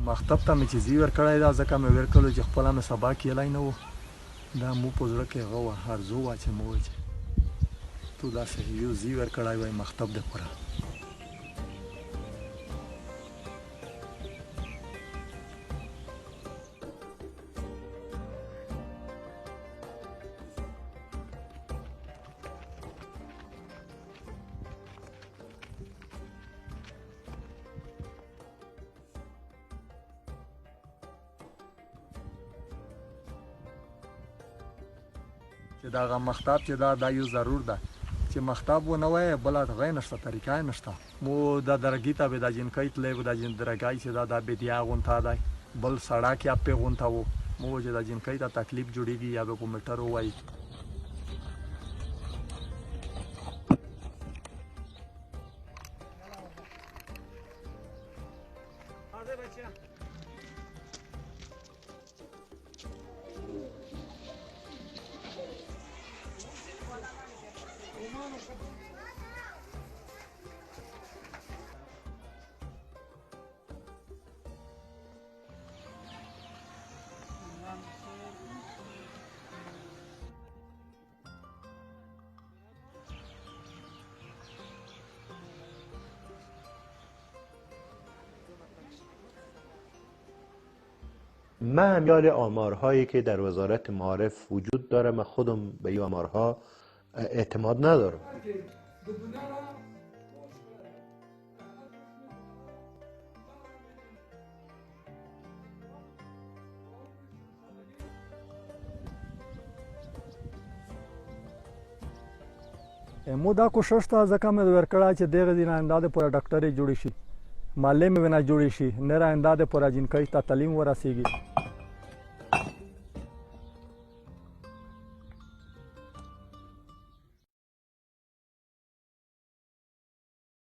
مکتب ته مې چې ځي ورکړی دا ځکه مې ورکړلو چې خپله مې سبا کیلی نه و دا مو په زړه کې هغه وه آرزو وه چې مو وویل چې تو داسې یو ځي ورکړی وای مکتب د پوره چې دا هغه مکتب چې دا یو ضرور ده چې مکتب ونه وای بله هغه نشته طریقه یې نشته مو دا درګي ته به دا جنکۍ تللی و دا درګی چې دا بدیا غونته دی بل سړک یې پې غونته و مو چې دا جنکۍ ته تکلیف جوړېږي یا به په میټر ووایي من همیال آمارهایی که در وزارت معارف وجود داره من خودم به این آمارها اعتماد ندارم مو دا کوشش ته ځکه مې ورکړه چې دغه دین آینده د پوره ډاکټرې جوړې شي معلم مې نه جوړې شي نه آینده د پوره جنکۍ ته تعلیم ورسیږي